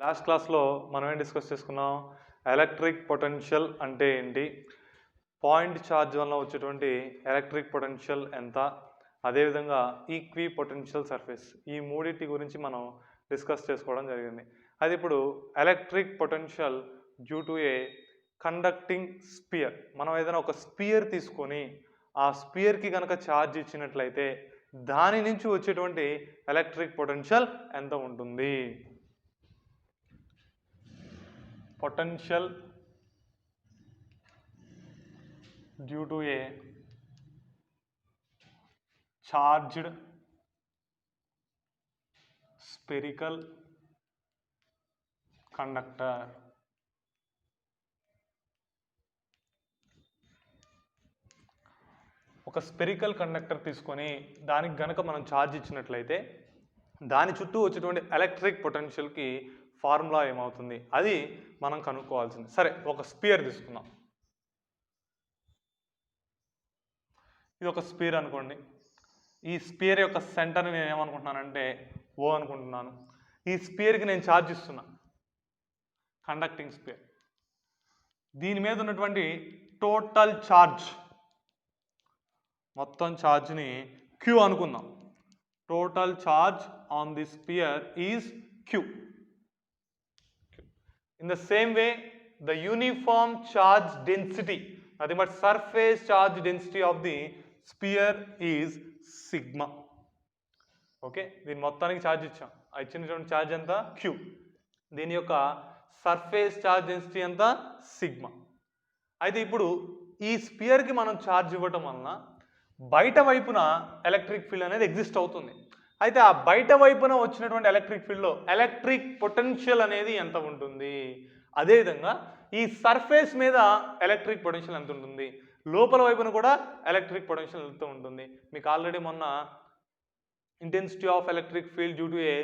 Last క్లాస్లో మనం ఏం డిస్కస్ చేసుకున్నాం? ఎలక్ట్రిక్ పొటెన్షియల్ అంటే ఏంటి, పాయింట్ ఛార్జ్ వల్ల వచ్చేటువంటి ఎలక్ట్రిక్ పొటెన్షియల్ ఎంత, అదేవిధంగా ఈక్వి పొటెన్షియల్ సర్ఫేస్, ఈ మూడింటి గురించి మనం డిస్కస్ చేసుకోవడం జరిగింది. అది ఇప్పుడు electric potential due to a conducting sphere. మనం ఏదైనా ఒక స్పియర్ తీసుకొని ఆ స్పియర్కి కనుక ఛార్జ్ ఇచ్చినట్లయితే దాని నుంచి వచ్చేటువంటి ఎలక్ట్రిక్ పొటెన్షియల్ ఎంత ఉంటుంది? Potential due to A charged spherical conductor. ఒక స్పెరికల్ కండక్టర్ తీసుకొని దానికి గనక మనం ఛార్జ్ ఇచ్చినట్లయితే దాని చుట్టూ వచ్చేటువంటి ఎలక్ట్రిక్ పొటెన్షియల్కి ఫార్ములా ఏమవుతుంది, అది మనం కనుక్కోవాల్సింది. సరే, ఒక స్పియర్ తీసుకుందాం. ఇది ఒక స్పియర్ అనుకోండి. ఈ స్పియర్ యొక్క సెంటర్ని నేను ఏమనుకుంటున్నానంటే ఓ అనుకుంటున్నాను. ఈ స్పియర్కి నేను ఛార్జ్ ఇస్తున్నా, కండక్టింగ్ స్పియర్. దీని మీద ఉన్నటువంటి టోటల్ ఛార్జ్, మొత్తం ఛార్జ్ని క్యూ అనుకుందాం. Total charge on the sphere is Q. In the same way, the uniform charge density, nothing but surface charge density of the sphere is sigma. Okay, దీని మొత్తానికి charge ఇచ్చాం. ఆ ఇచ్చినటువంటి ఛార్జ్ ఎంత? Queue. దీని యొక్క సర్ఫేస్ ఛార్జ్ డెన్సిటీ ఎంత? Sigma. అయితే ఇప్పుడు ఈ స్పియర్కి మనం ఛార్జ్ ఇవ్వటం వలన బయట వైపున ఎలక్ట్రిక్ ఫీల్డ్ అనేది ఎగ్జిస్ట్ అవుతుంది. అయితే ఆ బయట వైపున వచ్చినటువంటి ఎలక్ట్రిక్ ఫీల్డ్లో ఎలక్ట్రిక్ పొటెన్షియల్ అనేది ఎంత ఉంటుంది, అదేవిధంగా ఈ సర్ఫేస్ మీద ఎలక్ట్రిక్ పొటెన్షియల్ ఎంత ఉంటుంది, లోపల వైపున కూడా ఎలక్ట్రిక్ పొటెన్షియల్ ఎంత ఉంటుంది. మీకు ఆల్రెడీ మొన్న intensity of electric field due to A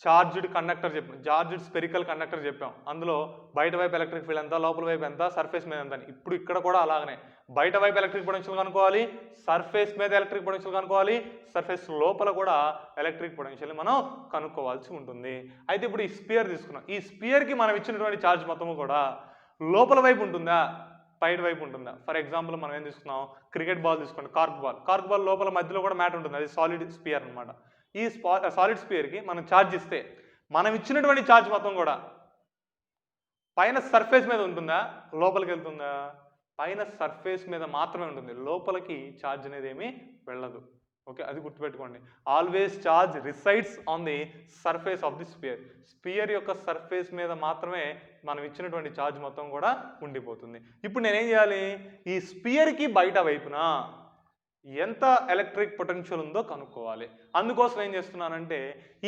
charged conductor చెప్పాం, చార్జ్డ్ స్పెరికల్ కండక్టర్ చెప్పాం. అందులో బయట వైపు ఎలక్ట్రిక్ ఫీల్డ్ ఎంత, లోపల వైపు ఎంత, సర్ఫేస్ మీద ఎంత అని. ఇప్పుడు ఇక్కడ కూడా అలాగనే బయట వైపు ఎలక్ట్రిక్ పొటెన్షియల్ కనుక్కోవాలి, సర్ఫేస్ మీద ఎలక్ట్రిక్ పొటెన్షియల్ కనుక్కోవాలి, సర్ఫేస్ లోపల కూడా ఎలక్ట్రిక్ పొటెన్షియల్ మనం కనుక్కోవాల్సి ఉంటుంది. అయితే ఇప్పుడు ఈ స్పియర్ తీసుకున్నాం. ఈ స్పియర్కి మనం ఇచ్చినటువంటి ఛార్జ్ మొత్తము కూడా లోపల వైపు ఉంటుందా, బయట వైపు ఉంటుందా? ఫర్ ఎగ్జాంపుల్ మనం ఏం తీసుకున్నాం, క్రికెట్ బాల్ తీసుకోండి, కార్క్ బాల్. కార్క్ బాల్ లోపల మధ్యలో కూడా మ్యాట్ ఉంటుంది, అది సాలిడ్ స్పియర్ అనమాట. ఈ సాలిడ్ స్పియర్కి మనం ఛార్జ్ ఇస్తే మనం ఇచ్చినటువంటి ఛార్జ్ మొత్తం కూడా పైన సర్ఫేస్ మీద ఉంటుందా, లోపలికి వెళ్తుందా? పైన సర్ఫేస్ మీద మాత్రమే ఉంటుంది, లోపలికి ఛార్జ్ అనేది ఏమీ వెళ్ళదు. ఓకే, అది గుర్తుపెట్టుకోండి. Always charge resides on the surface of the sphere. Sphere యొక్క సర్ఫేస్ మీద మాత్రమే మనం ఇచ్చినటువంటి ఛార్జ్ మొత్తం కూడా ఉండిపోతుంది. ఇప్పుడు నేనేం చేయాలి, ఈ స్పియర్కి బయట వైపున ఎంత ఎలక్ట్రిక్ పొటెన్షియల్ ఉందో కనుక్కోవాలి. అందుకోసం ఏం చేస్తున్నానంటే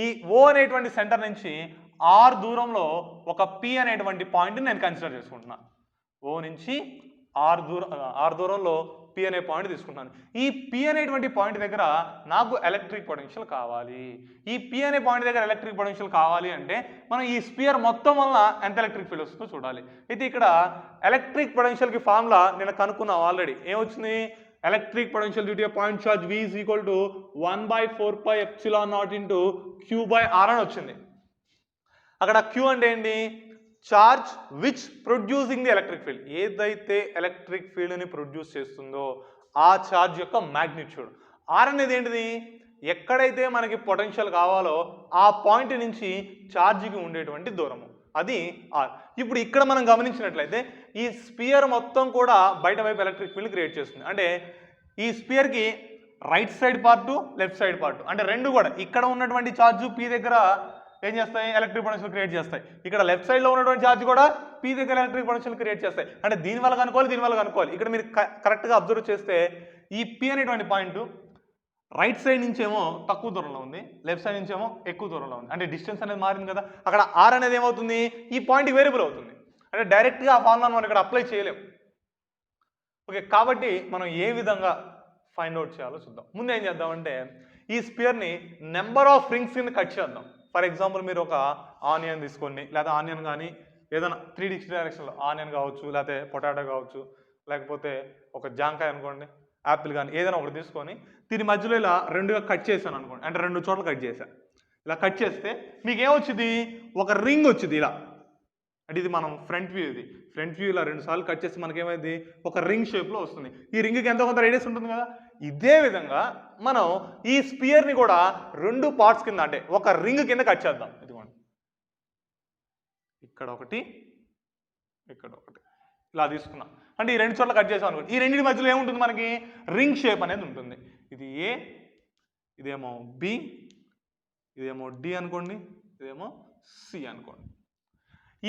ఈ ఓ అనేటువంటి సెంటర్ నుంచి ఆర్ దూరంలో ఒక పి అనేటువంటి పాయింట్ని నేను కన్సిడర్ చేసుకుంటున్నాను. ఓ నుంచి ఆర్ దూరంలో పి అనే పాయింట్ తీసుకుంటున్నాను. ఈ పి అనేటువంటి పాయింట్ దగ్గర నాకు ఎలక్ట్రిక్ పొటెన్షియల్ కావాలి. ఈ పి అనే పాయింట్ దగ్గర ఎలక్ట్రిక్ పొటెన్షియల్ కావాలి అంటే మనం ఈ స్పియర్ మొత్తం వల్ల ఎంత ఎలక్ట్రిక్ ఫీల్డ్ వస్తుందో చూడాలి. అయితే ఇక్కడ ఎలక్ట్రిక్ పొటెన్షియల్కి ఫార్ములా నేను కనుక్కున్నాను ఆల్రెడీ. ఏమొచ్చింది? Electric potential due to A point charge V is equal to 1/4πε0 into Q/R అని వచ్చింది. అక్కడ Q అంటే ఏంటి? Charge which producing the electric field. ఏదైతే ఎలక్ట్రిక్ ఫీల్డ్ని ప్రొడ్యూస్ చేస్తుందో ఆ ఛార్జ్ యొక్క మ్యాగ్నిట్యూడ్. R అనేది ఏంటిది? ఎక్కడైతే మనకి పొటెన్షియల్ కావాలో ఆ పాయింట్ నుంచి ఛార్జ్కి ఉండేటువంటి దూరము, అది ఆర్. ఇప్పుడు ఇక్కడ మనం గమనించినట్లయితే ఈ స్పియర్ మొత్తం కూడా బయట వైపు ఎలక్ట్రిక్ ఫీల్డ్ క్రియేట్ చేస్తుంది. అంటే ఈ స్పియర్కి right side part, left side part, అంటే రెండు కూడా ఇక్కడ ఉన్నటువంటి ఛార్జ్ పి దగ్గర ఏం చేస్తాయి? ఎలక్ట్రిక్ పొటెన్షియల్ క్రియేట్ చేస్తాయి. ఇక్కడ లెఫ్ట్ సైడ్లో ఉన్నటువంటి ఛార్జ్ కూడా పి దగ్గర ఎలక్ట్రిక్ పొటెన్షియల్ క్రియేట్ చేస్తాయి. అంటే దీనివల్ల కనుక్కోవాలి, దీనివల్ల కనుక్కోవాలి. ఇక్కడ మీరు కరెక్ట్గా అబ్జర్వ్ చేస్తే ఈ పి అనేటువంటి పాయింట్ రైట్ సైడ్ నుంచి ఏమో తక్కువ దూరంలో ఉంది, లెఫ్ట్ సైడ్ నుంచి ఏమో ఎక్కువ దూరంలో ఉంది. అంటే డిస్టెన్స్ అనేది మారింది కదా. అక్కడ ఆర్ అనేది ఏమవుతుంది? ఈ పాయింట్ వేరియబుల్ అవుతుంది. అంటే డైరెక్ట్గా ఆ ఫార్ములాను మనం ఇక్కడ అప్లై చేయలేము. ఓకే, కాబట్టి మనం ఏ విధంగా ఫైండ్ అవుట్ చేయాలో చూద్దాం. ముందు ఏం చేద్దామంటే ఈ స్పియర్ని నెంబర్ ఆఫ్ రింగ్స్ కింద కట్ చేద్దాం. ఫర్ ఎగ్జాంపుల్ మీరు ఒక ఆనియన్ తీసుకోండి, లేదా ఆనియన్ కానీ ఏదైనా 360 డైరెక్షన్లో ఆనియన్ కావచ్చు, లేకపోతే పొటాటో కావచ్చు, లేకపోతే ఒక జాంకాయ అనుకోండి, యాపిల్ కానీ ఏదైనా ఒకటి తీసుకొని దీని మధ్యలో ఇలా రెండుగా కట్ చేశాను అనుకోండి. అంటే రెండు చోట్ల కట్ చేశాను. ఇలా కట్ చేస్తే మీకు ఏమొచ్చింది, ఒక రింగ్ వచ్చింది ఇలా. అంటే ఇది మనం ఫ్రంట్ వ్యూ, ఇది ఫ్రంట్ వ్యూ ఇలా 2 సార్లు కట్ చేస్తే మనకేమైంది, ఒక రింగ్ షేప్లో వస్తుంది. ఈ రింగ్కి ఎంతో కొంత రేడియస్ ఉంటుంది కదా. ఇదే విధంగా మనం ఈ స్పియర్ని కూడా 2 పార్ట్స్ కింద, అంటే ఒక రింగ్ కింద కట్ చేద్దాం. ఇదిగోండి, ఇక్కడ ఒకటి, ఇక్కడ ఒకటి, ఇలా తీసుకున్నాం. అంటే ఈ 2 చోట్ల కట్ చేసాం అనుకోండి, ఈ రెండింటి మధ్యలో ఏముంటుంది, మనకి రింగ్ షేప్ అనేది ఉంటుంది. ఇది ఏ, ఇదేమో బి, ఇదేమో డి అనుకోండి, ఇదేమో సి అనుకోండి.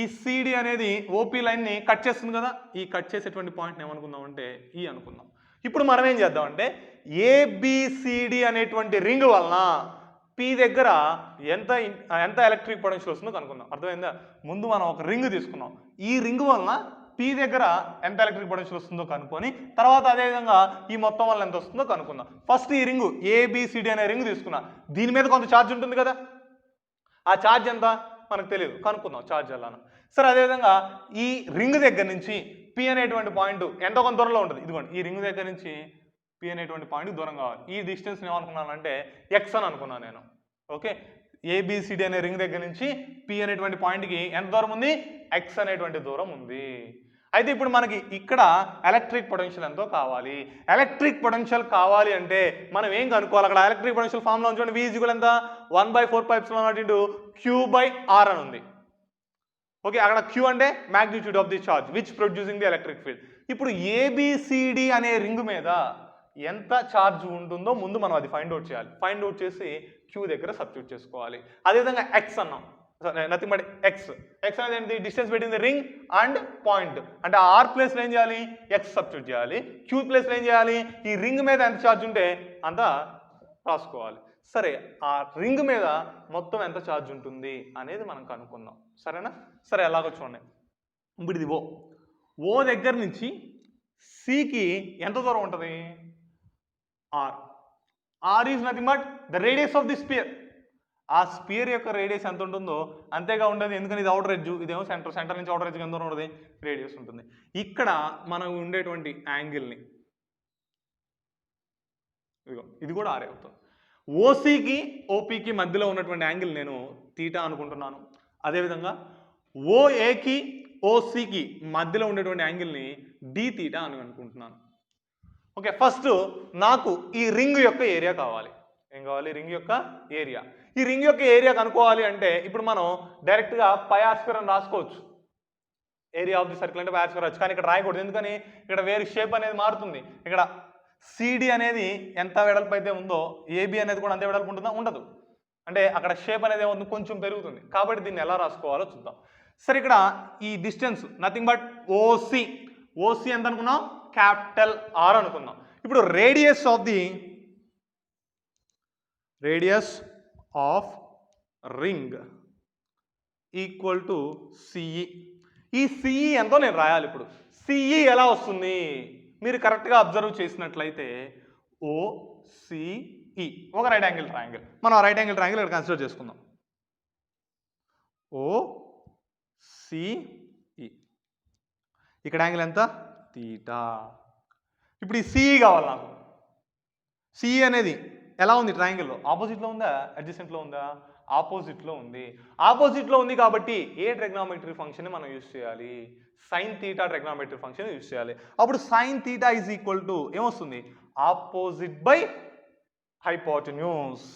ఈ సిడి అనేది ఓపీ లైన్ని కట్ చేస్తుంది కదా. ఈ కట్ చేసేటువంటి పాయింట్ని ఏమనుకుందాం అంటే ఈ అనుకుందాం. ఇప్పుడు మనం ఏం చేద్దామంటే ఏబిసిడి అనేటువంటి రింగ్ వలన పి దగ్గర ఎంత ఎలక్ట్రిక్ పొటెన్షియల్ వస్తుందో కనుక్కుందాం. అర్థమైందా? ముందు మనం ఒక రింగ్ తీసుకున్నాం, ఈ రింగ్ వలన పి దగ్గర ఎంత ఎలక్ట్రిక్ పొటెన్షియల్ వస్తుందో కనుక్కొని తర్వాత అదేవిధంగా ఈ మొత్తం వల్ల ఎంత వస్తుందో కనుక్కుందాం. ఫస్ట్ ఈ రింగు ఏబిసిడి అనే రింగ్ తీసుకున్నా, దీని మీద కొంత ఛార్జ్ ఉంటుంది కదా. ఆ ఛార్జ్ ఎంత మనకు తెలియదు, కనుక్కుందాం ఛార్జ్ ఎలానా. సరే, అదేవిధంగా ఈ రింగ్ దగ్గర నుంచి పి అనేటువంటి పాయింట్ ఎంతో కొంత దూరంలో ఉంటుంది. ఇదిగోండి, ఈ రింగ్ దగ్గర నుంచి పి అనేటువంటి పాయింట్ దూరం కావాలి. ఈ డిస్టెన్స్ ఏమనుకున్నానంటే ఎక్స్ అని అనుకున్నాను నేను. ఓకే, ఏబిసిడి అనే రింగ్ దగ్గర నుంచి పి అనేటువంటి పాయింట్కి ఎంత దూరం ఉంది, ఎక్స్ అనేటువంటి దూరం ఉంది. అయితే ఇప్పుడు మనకి ఇక్కడ ఎలక్ట్రిక్ పొటెన్షియల్ ఎంతో కావాలి. ఎలక్ట్రిక్ పొటెన్షియల్ కావాలి అంటే మనం ఏం కనుక్కోవాలి, అక్కడ ఎలక్ట్రిక్ పొటెన్షియల్ ఫార్ములా ఉంచుకోండి. V = ఎంత, 1/4πε0 Q/R అని ఉంది. ఓకే, అక్కడ Q అంటే magnitude of the charge which producing the electric field. ఇప్పుడు ఏబిసిడి అనే రింగ్ మీద ఎంత ఛార్జ్ ఉంటుందో ముందు మనం అది ఫైండ్ అవుట్ చేయాలి. ఫైండ్ అవుట్ చేసి Q దగ్గర సబ్స్టిట్యూట్ చేసుకోవాలి. అదేవిధంగా ఎక్స్ అన్నాం, నథింగ్ బట్ ఎక్స్. ఎక్స్ అనేది ఏంటి, distance between the ring and point. అంటే ఆర్ ప్లేస్లో ఏం చేయాలి, ఎక్స్ సబ్స్టిట్యూట్ చేయాలి. క్యూ ప్లేస్లో ఏం చేయాలి, ఈ రింగ్ మీద ఎంత ఛార్జ్ ఉంటే అంత రాసుకోవాలి. సరే, ఆ రింగ్ మీద మొత్తం ఎంత ఛార్జ్ ఉంటుంది అనేది మనం కనుక్కుందాం. సరేనా? సరే, ఎలాగో చూడండి. ఇప్పుడు ఇది ఓ దగ్గర నుంచి సికి ఎంత దూరం ఉంటుంది, R. R is nothing but the radius of the sphere. ఆ స్పియర్ యొక్క రేడియస్ ఎంత ఉంటుందో అంతేగా ఉండదు. ఎందుకని ఇది అవుటర్ ఎడ్జ్, ఇదేమో సెంటర్ నుంచి అవుటర్ ఎడ్జ్కి ఎంత దూరం ఉంటుంది, రేడియస్ ఉంటుంది. ఇక్కడ మనం ఉండేటువంటి యాంగిల్ని, ఇది కూడా ఆరే అవుతుంది. ఓసికి ఓపీకి మధ్యలో ఉన్నటువంటి యాంగిల్ నేను తీటా అనుకుంటున్నాను. అదేవిధంగా ఓఏకి ఓసికి మధ్యలో ఉండేటువంటి యాంగిల్ని డి తీటా అని అనుకుంటున్నాను. ఓకే, ఫస్ట్ నాకు ఈ రింగ్ యొక్క ఏరియా కావాలి. ఏం కావాలి, రింగ్ యొక్క ఏరియా. ఈ రింగ్ యొక్క ఏరియా కనుక్కోవాలి అంటే ఇప్పుడు మనం డైరెక్ట్గా పై ఆర్ స్క్వేర్ అని రాసుకోవచ్చు. ఏరియా ఆఫ్ ది సర్కిల్ అంటే పై ఆర్ స్క్వేర్ వచ్చు, కానీ ఇక్కడ రాయకూడదు. ఎందుకని, ఇక్కడ వేరే షేప్ అనేది మారుతుంది. ఇక్కడ సిడి అనేది ఎంత వెడల్పు అయితే ఉందో ఏబి అనేది కూడా అంతే వెడల్పు ఉంటుందా, ఉండదు. అంటే అక్కడ షేప్ అనేది ఏమవుతుంది, కొంచెం పెరుగుతుంది. కాబట్టి దీన్ని ఎలా రాసుకోవాలో చూద్దాం. సరే, ఇక్కడ ఈ distance nothing but OC. OC ఎంత అనుకున్నాం, క్యాపిటల్ ఆర్ అనుకుందాం. ఇప్పుడు radius of ring equal to CE. ఈ సిఈ ఎంతో నేను రాయాలి. ఇప్పుడు సిఈ ఎలా వస్తుంది, మీరు కరెక్ట్గా అబ్జర్వ్ చేసినట్లయితే ఓసిఈ ఒక రైట్ యాంగిల్ ట్రయాంగిల్. మనం ఆ రైట్ యాంగిల్ ట్రయాంగిల్ ఇక్కడ కన్సిడర్ చేసుకుందాం. ఓసిఈ, ఇక్కడ యాంగిల్ ఎంత, తీటా. ఇప్పుడు ఈ సిఈ కావాలి నాకు. సిఈ అనేది ఎలా ఉంది, ట్రయాంగిల్లో ఆపోజిట్లో ఉందా, అడ్జసెంట్లో ఉందా, ఆపోజిట్లో ఉంది. ఆపోజిట్లో ఉంది కాబట్టి ఏ ట్రిగ్నామెట్రీ ఫంక్షన్ మనం యూజ్ చేయాలి, sine theta trigonometry function use చేయాలి. అప్పుడు sine theta is equal to ఏమొస్తుంది, opposite by hypotenuse.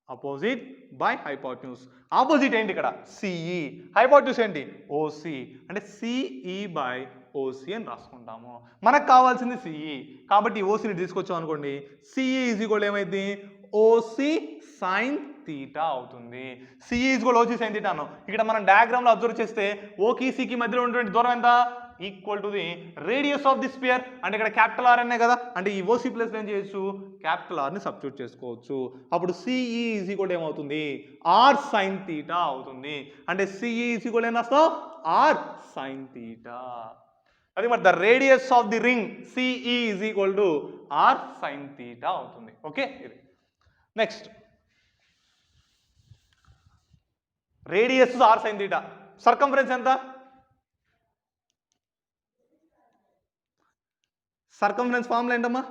Opposite by hypotenuse. Opposite ఏంటి ఇక్కడ, సిఈ. హైపోటెన్యూస్ ఏంటి, ఓసి. అంటే సిఈ బై ఓసి అని రాసుకుంటాము. మనకు కావాల్సింది సిఈ కాబట్టి ఓసిని తీసుకొచ్చాం అనుకోండి, సిఈ ఈజ్ ఈక్వల్ ఏమైంది, ఓసి సైన్ తీటా అవుతుంది. CE is equal OC sine theta అన్నాం. ఇక్కడ మనం డయాగ్రామ్లో అబ్జర్వ్ చేస్తే ఓకి సికి మధ్యలో ఉన్నటువంటి దూరం ఎంత, equal to the radius of the spear. అంటే ఇక్కడ క్యాపిటల్ ఆర్ అనే కదా, అంటే ఈ ఓసి ప్లస్ ఏం చేయొచ్చు, క్యాపిటల్ ఆర్ని సబ్స్టిట్యూట్ చేసుకోవచ్చు. అప్పుడు సిఈ ఈజ్ ఈక్వల్ ఏమవుతుంది, ఆర్ సైన్ తీటా అవుతుంది. అంటే సిఈ ఈజ్ ఈక్వల్ ఏం రాస్తాం, ఆర్ సైన్ తీటా. అది మరి the radius of the ring CE is equal to r sine theta అవుతుంది. ఓకే, ఇది next. Radius r sine theta. Circumference ఎంత, సర్కంఫరెన్స్ ఫార్ములా ఏంటమ్మా,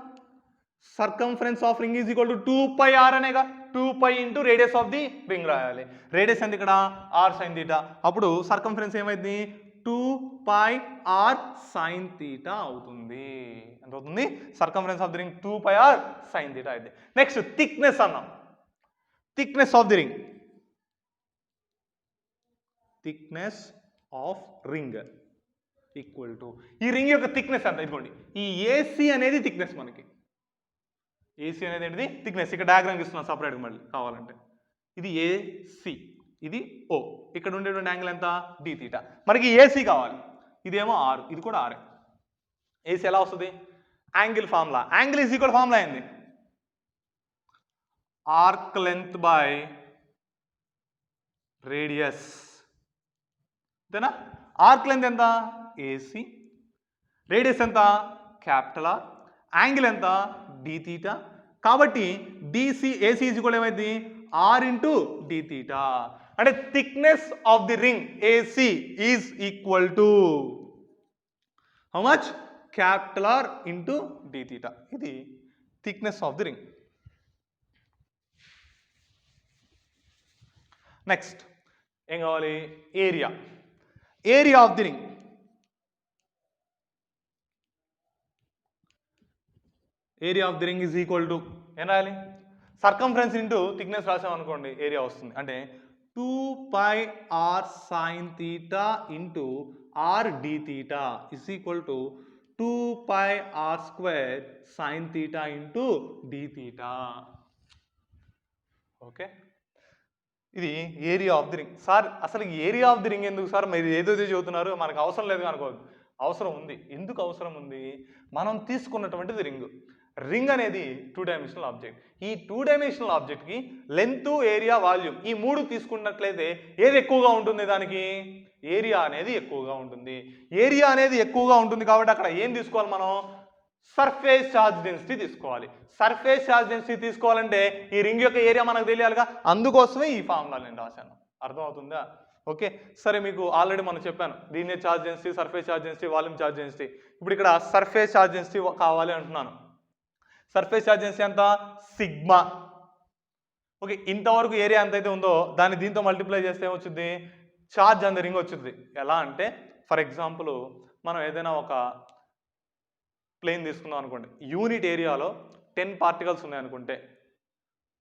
circumference of ring is equal to 2πr అనేగా. 2π into radius of the ring రాయాలి. Radius ఎంత ఇక్కడ r sin θ. అప్పుడు circumference ఏమైంది 2πr sin θ అవుతుంది. ఎంత అవుతుంది circumference of the ring 2πr sin θ అయితే. నెక్స్ట్ థిక్నెస్ అన్నాం. Thickness of the ring, thickness of ring equal to ఈ రింగ్ యొక్క థిక్నెస్ ఎంత ఇదిగోండి. ఈ ఏసీ అనేది థిక్నెస్, మనకి ఏసీ అనేది ఏంటిది థిక్నెస్. ఇక్కడ డయాగ్రామ్ ఇస్తున్నాను సపరేట్గా మళ్ళీ కావాలంటే. ఇది ఏసీ, ఇది ఓ. ఇక్కడ ఉండేటువంటి యాంగిల్ ఎంత డి తీటా. మనకి ఏసీ కావాలి, ఇదేమో ఆర్, ఇది కూడా ఆరే. ఏసీ ఎలా వస్తుంది angle formula, angle is equal formula ఏంది ఆర్క్ లెంత్ బై రేడియస్. అంతేనా? ఆర్క్ లెంత్ ఎంత ఏసీ, రేడియస్ ఎంత క్యాపిటల్ ఆర్, యాంగిల్ ఎంత డి తీటా. కాబట్టి డిసి ఏసీ ఈజ్ ఈక్వల్ ఏమైంది ఆర్ ఇంటూ డి తీటా. అంటే thickness of the ring AC is equal to how much capital R into d theta. ఇది thickness of the ring. Next ఏం కావాలి area. Area of the ring, area of the ring is equal to ఏం రాయాలి circumference into thickness రాసాం అనుకోండి area వస్తుంది. అంటే 2πr sin θ into r d θ is equal to 2πr² sin θ into d θ. Okay, ఇది area of the ring. Sir అసలు area of the ring ఎందుకు sir, మీరు ఏదైతే చదువుతున్నారు, మనకు అవసరం లేదు అనుకోవద్దు. అవసరం ఉంది. ఎందుకు అవసరం ఉంది, మనం తీసుకున్నటువంటిది రింగ్. రింగ్ అనేది 2 డైమెన్షనల్ ఆబ్జెక్ట్. ఈ 2 డైమెన్షనల్ ఆబ్జెక్ట్కి లెంత్, ఏరియా, వాల్యూమ్ ఈ 3 తీసుకున్నట్లయితే ఏది ఎక్కువగా ఉంటుంది, దానికి ఏరియా అనేది ఎక్కువగా ఉంటుంది. ఏరియా అనేది ఎక్కువగా ఉంటుంది కాబట్టి అక్కడ ఏం తీసుకోవాలి మనం, సర్ఫేస్ ఛార్జ్ డెన్సిటీ తీసుకోవాలి. సర్ఫేస్ ఛార్జ్ డెన్సిటీ తీసుకోవాలంటే ఈ రింగ్ యొక్క ఏరియా మనకు తెలియాలిగా, అందుకోసమే ఈ ఫార్ములా నేను రాశాను. అర్థమవుతుందా? ఓకే, సరే మీకు ఆల్రెడీ మనం చెప్పాను linear charge density, surface charge density, volume charge density. ఇప్పుడు ఇక్కడ సర్ఫేస్ ఛార్జ్ డెన్సిటీ కావాలి అంటున్నాను. సర్ఫేస్ ఛార్జ్ డెన్సిటీ ఎంత సిగ్మా. ఓకే, ఇంతవరకు ఏరియా ఎంత అయితే ఉందో దాన్ని దీంతో మల్టిప్లై చేస్తే ఏమొచ్చుద్ది ఛార్జ్ ఆన్ ది రింగ్ వచ్చింది. ఎలా అంటే ఫర్ ఎగ్జాంపుల్ మనం ఏదైనా ఒక ప్లేన్ తీసుకుందాం అనుకోండి. యూనిట్ ఏరియాలో 10 పార్టికల్స్ ఉన్నాయి అనుకుంటే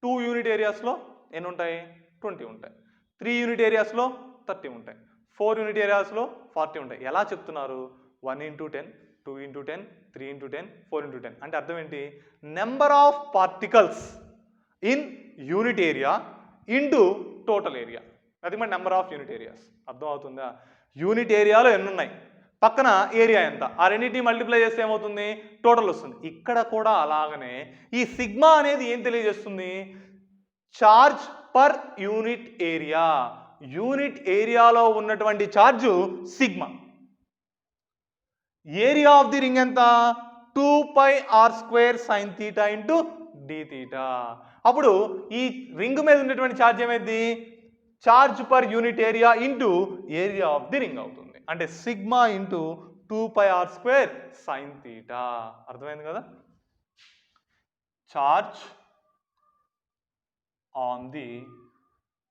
2 యూనిట్ ఏరియాస్లో ఎన్ని ఉంటాయి 20 ఉంటాయి. 3 యూనిట్ ఏరియాస్లో 30 ఉంటాయి. 4 యూనిట్ ఏరియాస్లో 40 ఉంటాయి. ఎలా చెప్తున్నారు 1 into 10, 2 into 10, 3 into 10, 4 into 10. అంటే అర్థం ఏంటి, number of particles in unit area into total area. అది మన నెంబర్ ఆఫ్ యూనిట్ ఏరియాస్. అర్థం అవుతుందా? యూనిట్ ఏరియాలో ఎన్ని ఉన్నాయి, పక్కన ఏరియా ఎంత, ఆ రెండింటిని మల్టిప్లై చేస్తే ఏమవుతుంది టోటల్ వస్తుంది. ఇక్కడ కూడా అలాగనే ఈ సిగ్మా అనేది ఏం తెలియజేస్తుంది, charge per unit area. Unit ఏరియాలో ఉన్నటువంటి charge sigma. Area of the ring ఎంత 2πr² sin θ ఇంటూ d θ. అప్పుడు ఈ రింగ్ మీద ఉన్నటువంటి ఛార్జ్ ఏమైంది charge per unit area into area of the ring అవుతుంది. అంటే సిగ్మా ఇంటూ 2πr² sin θ. అర్థమైంది కదా? Charge on the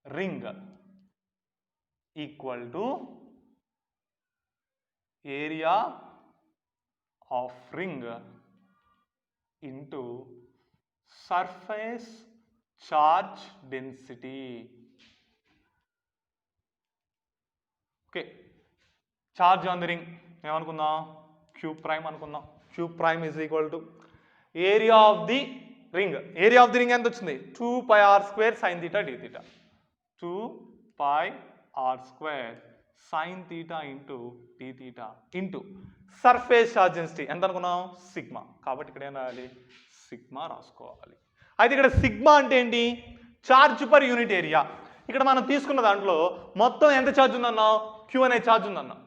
ring equal to area of ring into surface charge density. Okay, charge on the ring ఏమనుకుందాం q prime అనుకుందాం. Q prime is equal to area of the ring. Area of the ring ఎంత వచ్చింది 2πr² sin θ d θ. 2πr² sin θ into d θ into surface charge density ఎంత అనుకున్నాం sigma. కాబట్టి ఇక్కడ ఏం రాయాలి సిగ్మా రాసుకోవాలి. అయితే ఇక్కడ సిగ్మా అంటే ఏంటి, ఛార్జ్ పర్ యూనిట్ ఏరియా. ఇక్కడ మనం తీసుకున్న దాంట్లో మొత్తం ఎంత ఛార్జ్ ఉందన్నాం క్యూ అనే ఛార్జ్ ఉందన్నాం.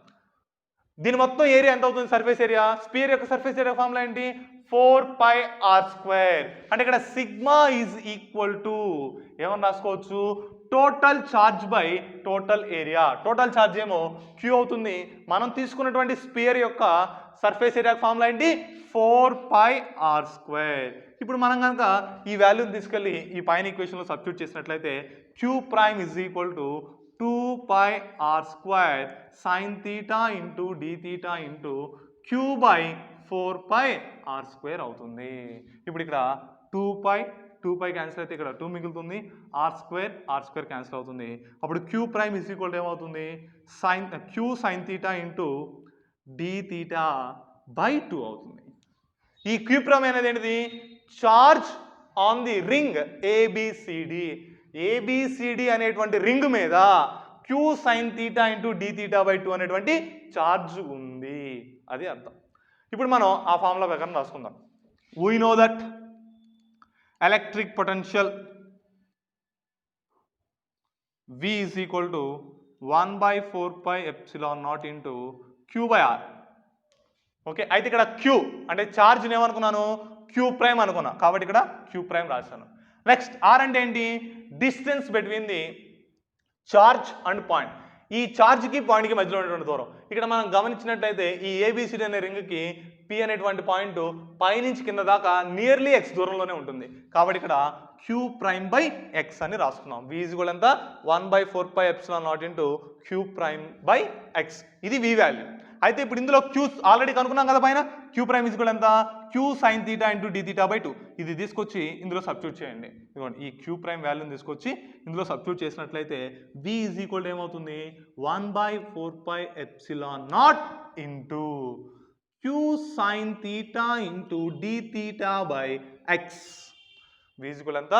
దీని మొత్తం ఏరియా ఎంత అవుతుంది సర్ఫేస్ ఏరియా, స్పియర్ యొక్క సర్ఫేస్ ఏరియా ఫార్ములా ఏంటి 4πr². అంటే ఇక్కడ సిగ్మా ఈజ్ ఈక్వల్ టు ఏమని రాసుకోవచ్చు total charge by total area. Total charge ఏమో క్యూ అవుతుంది. మనం తీసుకున్నటువంటి స్పియర్ యొక్క సర్ఫేస్ ఏరియా ఫార్ములా ఏంటి 4πr². ఇప్పుడు మనం కనుక ఈ వాల్యూని తీసుకెళ్ళి ఈ పైన ఈక్వేషన్లో సబ్స్టిట్యూట్ చేసినట్లయితే q prime is equal to 2πr² sin θ into d θ into q by 4πr² అవుతుంది. ఇప్పుడు ఇక్కడ 2π క్యాన్సిల్ అయితే ఇక్కడ 2 మిగులుతుంది, r² క్యాన్సిల్ అవుతుంది. అప్పుడు q prime is equal to ఏమవుతుంది, q sin θ into d θ by 2 అవుతుంది. ఈ క్యూ ప్రైమ్ అనేది ఏంటిది, charge on the ring ABCD అనేటువంటి రింగ్ మీద q sine theta into D theta by 2 అనేటువంటి చార్జ్ ఉంది, అది అర్థం. ఇప్పుడు మనం ఆ ఫార్ములా ప్రకారం రాసుకుందాం. We know that electric potential V is equal to 1/4πε0 into q by r. Okay, అయితే ఇక్కడ క్యూ అంటే ఛార్జ్ ఏమనుకున్నాను, క్యూ ప్రైమ్ అనుకున్నా, కాబట్టి ఇక్కడ క్యూ ప్రైమ్ రాశాను. నెక్స్ట్ ఆర్ అంటే ఏంటి, distance between the charge and point. ఈ ఛార్జ్కి పాయింట్కి మధ్యలో ఉన్నటువంటి దూరం. ఇక్కడ మనం గమనించినట్లయితే ఈ ఏబిసిడి అనే రింగ్కి పి అనేటువంటి పాయింట్ పైనుంచి కింద దాకా నియర్లీ ఎక్స్ దూరంలోనే ఉంటుంది, కాబట్టి ఇక్కడ క్యూ ప్రైమ్ బై ఎక్స్ అని రాసుకున్నాం. వి ఈజ్ ఈక్వల్ ఎంత, 1/4πε0 into q prime by x. ఇది వి వాల్యూ. అయితే ఇప్పుడు ఇందులో క్యూ ఆల్రెడీ కనుక్కున్నాం కదా పైన, క్యూ ప్రైమ్ ఈజ్ ఈక్వల్ ఎంత, Q sine theta into D theta by 2. ఇది తీసుకొచ్చి ఇందులో సబ్స్టిట్యూట్ చేయండి. ఇదిగోండి ఈ క్యూ ప్రైమ్ వాల్యూని తీసుకొచ్చి ఇందులో సబ్స్టిట్యూట్ చేసినట్లయితే వి ఈజ్ ఈక్వల్ ఏమవుతుంది, 1/4πε0 into q sine theta into D theta by x. V is equal ఎంత,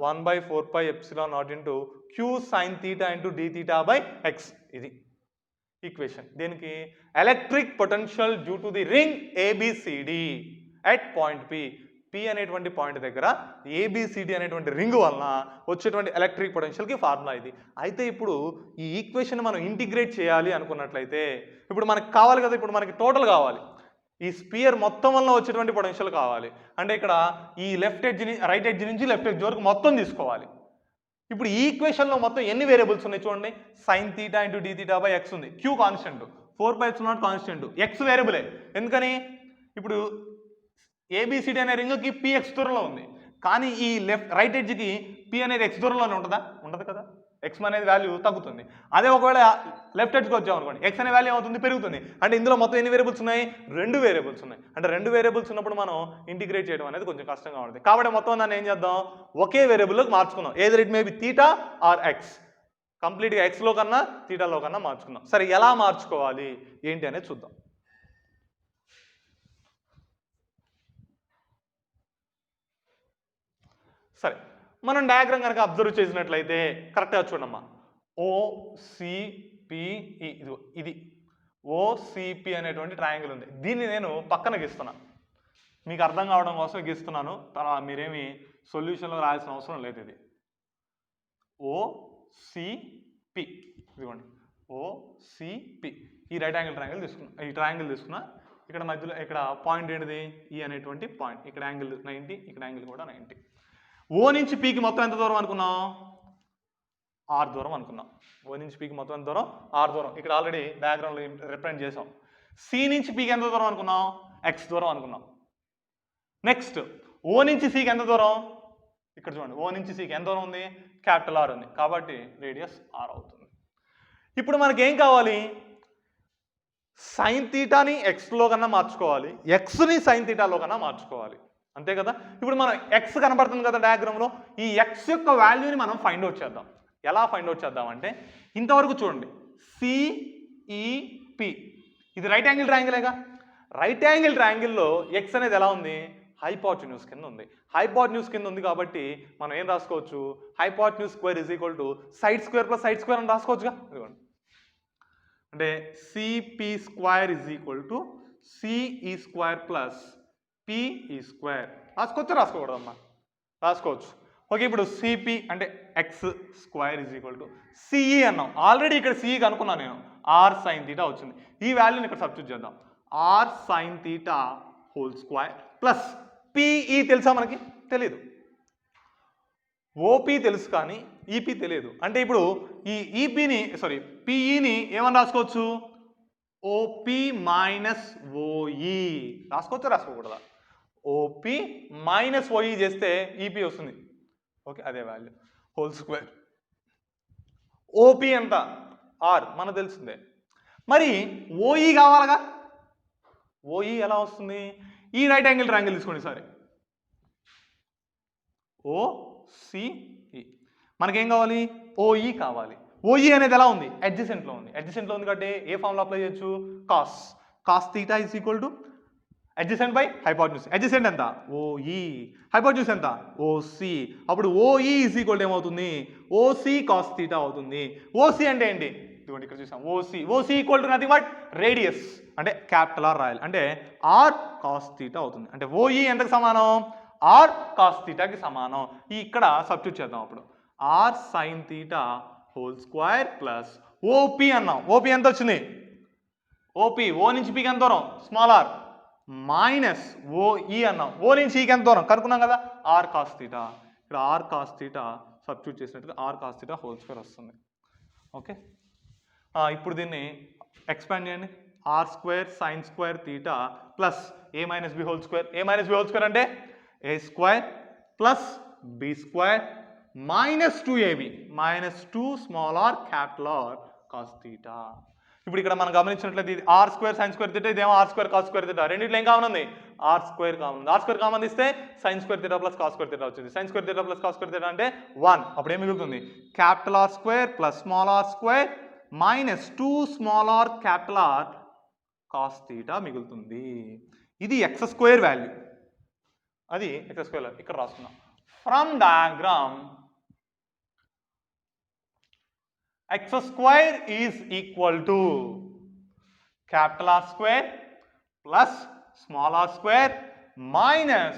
1/4πε0 into q sine theta into D theta by x. ఇది ఈక్వేషన్. దేనికి, electric potential due to the ring ABCD at point P. P అనేటువంటి point దగ్గర ABCD అనేటువంటి ring వలన వచ్చేటువంటి electric పొటెన్షియల్కి formula ఇది. అయితే ఇప్పుడు ఈ ఈక్వేషన్ మనం ఇంటిగ్రేట్ చేయాలి అనుకున్నట్లయితే ఇప్పుడు మనకు కావాలి కదా, ఇప్పుడు మనకి టోటల్ కావాలి, ఈ స్పియర్ మొత్తం వల్ల వచ్చేటువంటి పొటెన్షియల్ కావాలి. అంటే ఇక్కడ ఈ లెఫ్ట్ ఎడ్జ్ రైట్ ఎడ్జ్ నుంచి లెఫ్ట్ ఎడ్జ్ వరకు మొత్తం తీసుకోవాలి. ఇప్పుడు ఈ ఈక్వేషన్లో మొత్తం ఎన్ని వేరియబుల్స్ ఉన్నాయి చూడండి, sine theta into D theta by X ఉంది, క్యూ కాన్స్టెంట్, 4πε0 కాన్స్టెంట్, ఎక్స్ వేరియబులే. ఎందుకని, ఇప్పుడు ఏబిసిడి అనే రింగ్కి పి ఎక్స్ దూరంలో ఉంది, కానీ ఈ రైట్ ఎడ్జ్కి పి అనేది ఎక్స్ దూరంలోనే ఉంటుందా, ఉండదు కదా, ఎక్స్ అనేది వాల్యూ తగ్గుతుంది. అదే ఒకవేళ లెఫ్ట్ ఎడ్జ్కి వచ్చాం అనుకోండి, ఎక్స్ అనే వాల్యూ అవుతుంది, పెరుగుతుంది. అంటే ఇందులో మొత్తం ఎన్ని వేరియబుల్స్ ఉన్నాయి, 2 వేరియబుల్స్ ఉన్నాయి. అంటే 2 వేరియబుల్స్ ఉన్నప్పుడు మనం ఇంటిగ్రేట్ చేయడం అనేది కొంచెం కష్టంగా ఉంటుంది. కాబట్టి మొత్తం దాన్ని ఏం చేద్దాం, ఒకే వేరియబుల్లోకి మార్చుకుందాం. Either it may be theta or x. కంప్లీట్గా ఎక్స్లో కన్నా థీటాలో కన్నా మార్చుకుందాం. సరే, ఎలా మార్చుకోవాలి ఏంటి అనేది చూద్దాం. సరే, మనం డయాగ్రామ్ కనుక అబ్జర్వ్ చేసినట్లయితే కరెక్ట్గా చూడమ్మా, ఓసిపిఈ, ఇది ఓసిపి అనేటువంటి ట్రయాంగిల్ ఉంది. దీన్ని నేను పక్కన గీస్తున్నా, మీకు అర్థం కావడం కోసం గీస్తున్నాను. తర్వాత మీరేమి సొల్యూషన్లో రాయాల్సిన అవసరం లేదు. ఇది ఓసిపి, ఇదిగోండి ఓసిపి. ఈ రైట్ యాంగిల్ ట్రయాంగిల్ తీసుకున్నా, ఈ ట్రయాంగిల్ తీసుకున్నా. ఇక్కడ మధ్యలో ఇక్కడ పాయింట్ ఏంటిది, ఈ అనేటువంటి పాయింట్. ఇక్కడ యాంగిల్ 90, ఇక్కడ యాంగిల్ కూడా 90. ఓ నుంచి పీకి మొత్తం ఎంత దూరం అనుకున్నాం, ఆర్ దూరం అనుకున్నాం. ఓ నుంచి పీకి మొత్తం ఎంత దూరం, ఆర్ దూరం. ఇక్కడ ఆల్రెడీ డయాగ్రామ్లో రిప్రజెంట్ చేసాం. సి నుంచి పీకి ఎంత దూరం అనుకున్నాం, ఎక్స్ దూరం అనుకున్నాం. నెక్స్ట్ ఓ నుంచి సికి ఎంత దూరం, ఇక్కడ చూడండి, ఓ నుంచి సికి ఎంత దూరం ఉంది, క్యాపిటల్ ఆర్ ఉంది, కాబట్టి రేడియస్ ఆర్ అవుతుంది. ఇప్పుడు మనకి ఏం కావాలి, సైన్ థీటాని ఎక్స్లో కన్నా మార్చుకోవాలి, ఎక్స్ని సైన్ థీటాలో కన్నా మార్చుకోవాలి, అంతే కదా. ఇప్పుడు మనం ఎక్స్ కనబడుతుంది కదా డయాగ్రామ్లో, ఈ ఎక్స్ యొక్క వాల్యూని మనం ఫైండ్ అవుట్ చేద్దాం. ఎలా ఫైండ్ అవుట్ చేద్దాం అంటే, ఇంతవరకు చూడండి, సిఈపి ఇది రైట్ యాంగిల్ ట్రయాంగిలేగా. రైట్ యాంగిల్ ట్రయాంగిల్లో ఎక్స్ అనేది ఎలా ఉంది, హైపోటెన్యూస్ కింద ఉంది. హైపోటెన్యూస్ కింద ఉంది కాబట్టి మనం ఏం రాసుకోవచ్చు, hypotenuse square is equal to side square plus side square అని రాసుకోవచ్చుగా. ఇదిగోండి, అంటే CP square is equal to CE square plus PE square రాసుకోవచ్చు, రాసుకోకూడదమ్మా, రాసుకోవచ్చు. ఓకే, ఇప్పుడు సిపి అంటే X square is equal to CE అన్నాం. ఆల్రెడీ ఇక్కడ సిఈ కనుక్కున్నాను నేను, ఆర్ సైన్ థీటా వచ్చింది. ఈ వాల్యూని ఇక్కడ సబ్స్టిట్యూట్ చేద్దాం, R sine theta whole square plus PE తెలుసా మనకి, తెలీదు. ఓపి తెలుసు కానీ ఈపీ తెలియదు. అంటే ఇప్పుడు ఈ ఈపీని పిఈని ఏమని రాసుకోవచ్చు, ఓపి మైనస్ ఓఈ రాసుకోవచ్చా, రాసుకోకూడదా. ఓపి మైనస్ ఓఈ చేస్తే ఈపీ వస్తుంది. ఓకే, అదే వాల్యూ హోల్ స్క్వేర్. ఓపి ఎంత? ఆర్ మనకు తెలిసిందే. మరి ఓఈ కావాలగా. ఓఈ ఎలా వస్తుంది? ఈ రైట్ యాంగిల్ ట్రయాంగిల్ తీసుకోండి సరే. ఓసిఈ మనకేం కావాలి? ఓఈ కావాలి. ఓఈ అనేది ఎలా ఉంది? అడ్జసెంట్లో ఉంది. అడ్జసెంట్లో ఉంది కాబట్టి ఏ ఫార్ములా అప్లై చేయొచ్చు? Cos theta is equal to adjacent by hypotenuse. Adjacent ఎంత? ఓఈ. హైపోటెన్యూస్ ఎంత? ఓసి. అప్పుడు ఓఈ ఈజ్ ఈక్వల్ టు ఏమవుతుంది? ఓసి కాస్ థీటా అవుతుంది. ఓసి అంటే ఏంటి? ఇదిగోండి ఇక్కడ చూసాం. OC equal to nothing but radius, అంటే క్యాపిటల్ ఆర్ రాయాలి, అంటే ఆర్ కాస్ థీటా అవుతుంది. అంటే ఓఈ ఎంతకు సమానం? ఆర్ కాస్ థీటాకి సమానం. ఇక్కడ సబ్స్టిట్యూట్ చేద్దాం. అప్పుడు R sine theta whole square plus OP అన్నాం. ఓపి ఎంత వచ్చింది? ఓపి ఓ నుంచి పీకి ఎంత దూరం? స్మాల్ ఆర్ మైనస్ ఓఈ అన్నాం. ఓ నుంచి ఈకి ఎంత దూరం కనుక్కున్నాం కదా? R cos theta. ఇక్కడ ఆర్ కాస్ థీటా సబ్స్టిట్యూట్ చేసినట్టుగా r cos theta whole square వస్తుంది. ఓకే, ఇప్పుడు దీన్ని ఎక్స్పాండ్ చేయండి. R square sine square theta plus a minus b whole square. A minus b whole square అంటే a square plus b square minus 2ab minus 2 small are capital R cos theta. ఇప్పుడు ఇక్కడ మనం గమనించినట్లయితే ఇది r square sine square theta, ఇదేమో r square cos square theta. రెండింటిలో ఏం common ఉంది? ఆర్ స్క్వేర్ కామన్ ఉంది. ఆర్ స్క్వేర్ కామన్ ఇస్తే sine square theta plus cos square theta వచ్చింది. Sine square theta plus cos square theta అంటే 1. అప్పుడు ఏం మిగులుతుంది? Capital R square plus small r square minus 2 small are capital R cos theta మిగులుతుంది. ఇది x square value, అది x square value ఇక్కడ రాసుకున్నాం. From diagram x square is equal to capital R square plus small r square minus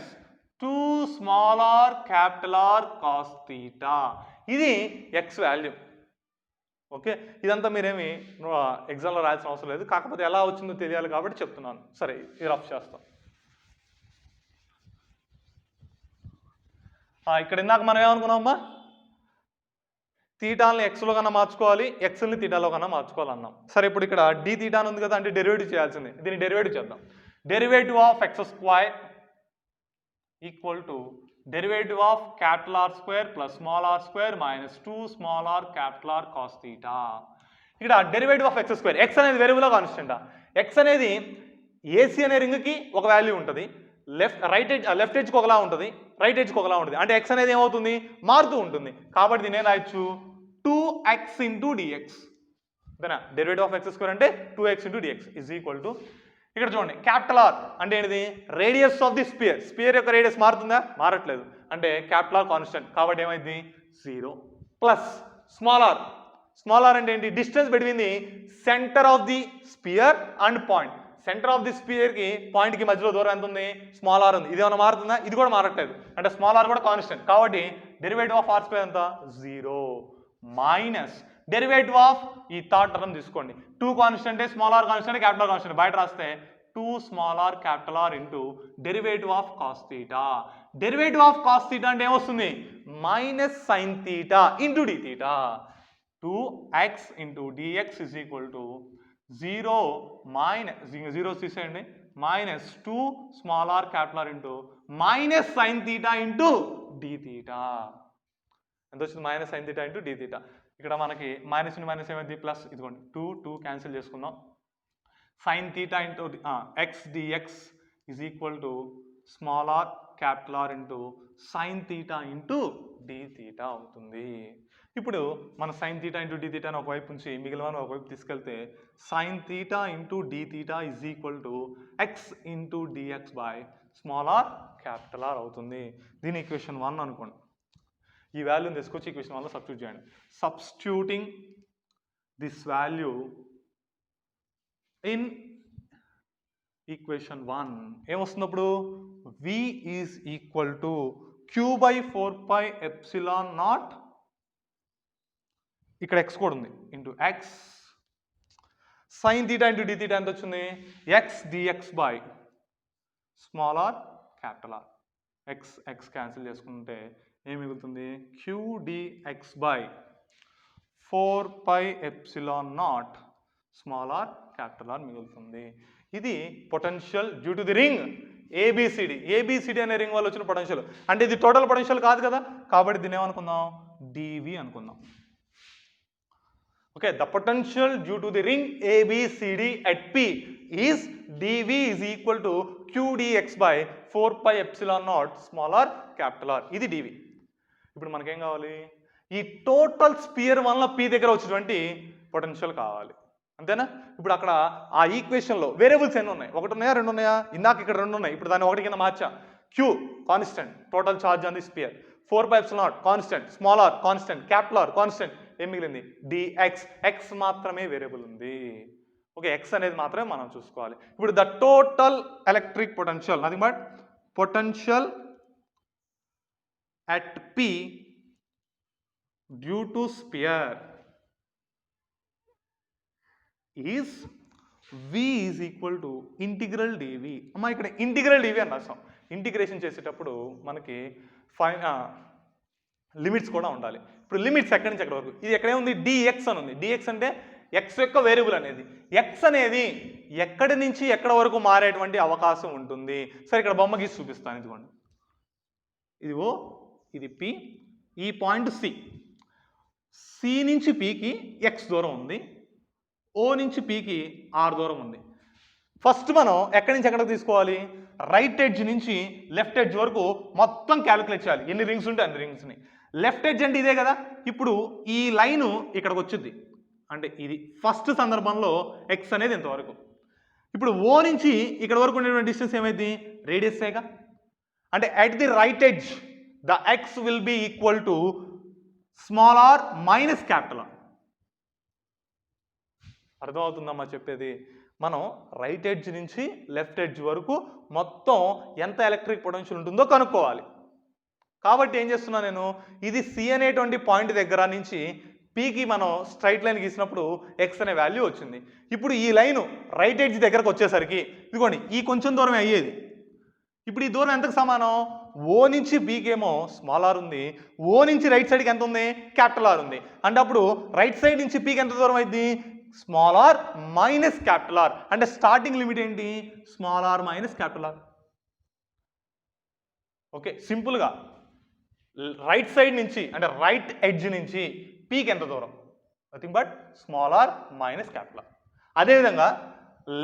2 small r capital R cos theta. ఇది x value. Okay, ఇదంతా మీరేమి ఎగ్జామ్లో రాయాల్సిన అవసరం లేదు, కాకపోతే ఎలా వచ్చిందో తెలియాలి కాబట్టి చెప్తున్నాను. సరే, ఇది రఫ్ చేస్తాం. ఇక్కడ ఇందాక మనం ఏమనుకున్నామమ్మా? థీటాని ఎక్స్లో కన్నా మార్చుకోవాలి, ఎక్స్ని థీటాలో కన్నా మార్చుకోవాలన్నాం. సరే, ఇప్పుడు ఇక్కడ డి థీటా ఉంది కదా, అంటే డెరివేటివ్ చేయాల్సింది. దీన్ని డెరివేటివ్ చేద్దాం. Derivative of x square equal to derivative of capital R square plus small r square minus 2 small are capital R cos theta. ఇక్కడ derivative of x square, x అనేది variable constant. X అనేది AC అనే రింగ్కి ఒక value ఉంటుంది, left ఎడ్జ్కి ఒకలా ఉంటుంది, right ఎడ్జ్కి ఒకలా ఉంటుంది. అంటే ఎక్స్ అనేది ఏమవుతుంది? మారుతూ ఉంటుంది. కాబట్టి దీన్ని రాయొచ్చు 2x ఇంటూ డిఎక్స్. అంతేనా? డెరివేటివ్ ఆఫ్ ఎక్స్ స్క్వేర్ అంటే 2x into dx is equal to, ఇక్కడ చూడండి క్యాపిటల్ ఆర్ అంటే ఏంటిది? Radius of the sphere. Sphere యొక్క రేడియస్ మారుతుందా? మారట్లేదు. అంటే క్యాపిటల్ ఆర్ కాన్స్టెంట్, కాబట్టి ఏమైంది? 0 plus small r. Small r అంటే ఏంటి? Distance between the centre of the sphere and point. Centre of the స్పియర్కి పాయింట్కి మధ్యలో దూరం ఎంత ఉంది? స్మాల్ ఆర్ ఉంది. ఇది ఏమైనా మారుతుందా? ఇది కూడా మారట్లేదు. అంటే స్మాల్ ఆర్ కూడా కాన్స్టెంట్. కాబట్టి డెరివేటివ్ ఆఫ్ ఆర్ స్క్వేర్ ఎంత? 0 మైనస్ డెరివేటివ్ ఆఫ్ ఈ థర్డ్ టర్మ్ తీసుకోండి. 2 constant, small are constant, capital R constant. బయట రాస్తే 2 small are capital R into derivative of cos theta. Derivative of cos theta అంటే ఏమొస్తుంది? Minus sine theta into D theta. 2x into DX is equal to 0 minus 0 తీసేయండి, minus 2 small are capital R into minus sine theta into D theta. ఎంత వచ్చింది? Minus sine theta into D theta. ఇక్కడ మనకి minus into minus ఏమైంది? Plus. ఇదిగోండి 2 cancel చేసుకుందాం. Sine theta into X DX is equal to small are capital R into sine theta into D theta అవుతుంది. ఇప్పుడు మన సైన్ థీటా ఇంటూ డి థీటాని ఒకవైపు నుంచి మిగిలిన ఒకవైపు తీసుకెళ్తే sine theta into D theta is equal to X into DX by small are capital R అవుతుంది. దీని ఈక్వేషన్ 1 అనుకోండి. ఈ వాల్యూని తీసుకొచ్చి ఈక్వేషన్ 1లో సబ్స్టిట్యూట్ చేయండి. Substituting this value in equation 1 ఏమొస్తుంది? అప్పుడు v is equal to q/4πε0, ఇక్కడ x కూడా ఉంది, into x sine theta into D theta ఎంత వచ్చింది? X dx by small are capital R. X cancel చేసుకుంటే ఏం మిగులుతుంది? qdx by 4πε0 small are capital R మిగులుతుంది. ఇది potential due to the ring ABCD అనే రింగ్ వల్ల వచ్చిన పొటెన్షియల్. అంటే ఇది టోటల్ పొటెన్షియల్ కాదు కదా, కాబట్టి దీన్ని ఏమనుకుందాం, డివి అనుకుందాం. Okay, the potential due to the ring ABCD at P is dV is equal to QdX by 4πε0 small are capital R. ఇది డివి. ఇప్పుడు మనకేం కావాలి, ఈ టోటల్ స్పియర్ వల్ల పి దగ్గర వచ్చేటువంటి పొటెన్షియల్ కావాలి, అంతేనా? ఇప్పుడు అక్కడ ఆ ఈక్వేషన్లో వేరియబుల్స్ ఎన్ని ఉన్నాయి, ఒకటి ఉన్నాయా రెండు ఉన్నాయా? ఇందాక ఇక్కడ రెండు ఉన్నాయి, ఇప్పుడు దాన్ని ఒకటి కింద మార్చా. Q constant, total charge on the sphere. 4πε0 constant, small are constant, capital R constant. ఏం మిగిలింది, dx. x మాత్రమే వేరియబుల్ ఉంది. ఓకే, x అనేది మాత్రమే మనం చూసుకోవాలి. ఇప్పుడు the total electric potential, nothing but potential at P due to sphere is V is equal to integral dV. అమ్మా ఇక్కడ ఇంటిగ్రల్ dV అని రాసాం. ఇంటిగ్రేషన్ చేసేటప్పుడు మనకి లిమిట్స్ కూడా ఉండాలి. ఇప్పుడు లిమిట్స్ ఎక్కడి నుంచి ఎక్కడి వరకు, ఇది ఎక్కడే ఉంది, dx అని ఉంది. dx అంటే x యొక్క వేరియబుల్ అనేది. x అనేది ఎక్కడి నుంచి ఎక్కడ వరకు మారేటువంటి అవకాశం ఉంటుంది. సరే ఇక్కడ బొమ్మ గీసి చూపిస్తాను, ఇదిగోండి. ఇది O, ఇది P, ఈ పాయింట్ C. C నుంచి Pకి x దూరం ఉంది, O నుంచి Pకి r దూరం ఉంది. ఫస్ట్ మనం ఎక్కడి నుంచి ఎక్కడికి తీసుకోవాలి, రైట్ ఎడ్జ్ నుంచి లెఫ్ట్ ఎడ్జ్ వరకు మొత్తం క్యాలిక్యులేట్ చేయాలి. ఎన్ని రింగ్స్ ఉంటే అన్ని రింగ్స్ని. లెఫ్ట్ ఎడ్జ్ అంటే ఇదే కదా. ఇప్పుడు ఈ లైను ఇక్కడికి వచ్చింది, అంటే ఇది ఫస్ట్ సందర్భంలో x అనేది ఇంతవరకు. ఇప్పుడు O నుంచి ఇక్కడ వరకు ఉండేటువంటి డిస్టెన్స్ ఏమైంది, రేడియస్ ఏగా. అంటే at the right edge the x will be equal to small are minus capital R. అర్థమవుతుందమ్మా చెప్పేది? మనం రైట్ ఎడ్జ్ నుంచి లెఫ్ట్ ఎడ్జ్ వరకు మొత్తం ఎంత ఎలక్ట్రిక్ పొటెన్షియల్ ఉంటుందో కనుక్కోవాలి. కాబట్టి ఏం చేస్తున్నా నేను, ఇది C అనేటువంటి పాయింట్ దగ్గర నుంచి Pకి మనం స్ట్రైట్ లైన్ గీసినప్పుడు x అనే వాల్యూ వచ్చింది. ఇప్పుడు ఈ లైను రైట్ ఎడ్జ్ దగ్గరకు వచ్చేసరికి ఇదిగోండి, ఈ కొంచెం దూరమే అయ్యేది. ఇప్పుడు ఈ దూరం ఎంతకు సమానం, O నుంచి Pకి ఏమో స్మాల్ ఆర్ ఉంది, O నుంచి రైట్ సైడ్కి ఎంత ఉంది, క్యాపిటల్ ఆర్ ఉంది. అంటే అప్పుడు రైట్ సైడ్ నుంచి Pకి ఎంత దూరం అయింది, small are minus capital R. అంటే స్టార్టింగ్ లిమిట్ ఏంటి, small are minus capital R. Okay, సింపుల్గా రైట్ సైడ్ నుంచి అంటే రైట్ ఎడ్జ్ నుంచి Pకి ఎంత దూరం, nothing but small are minus capital R. అదేవిధంగా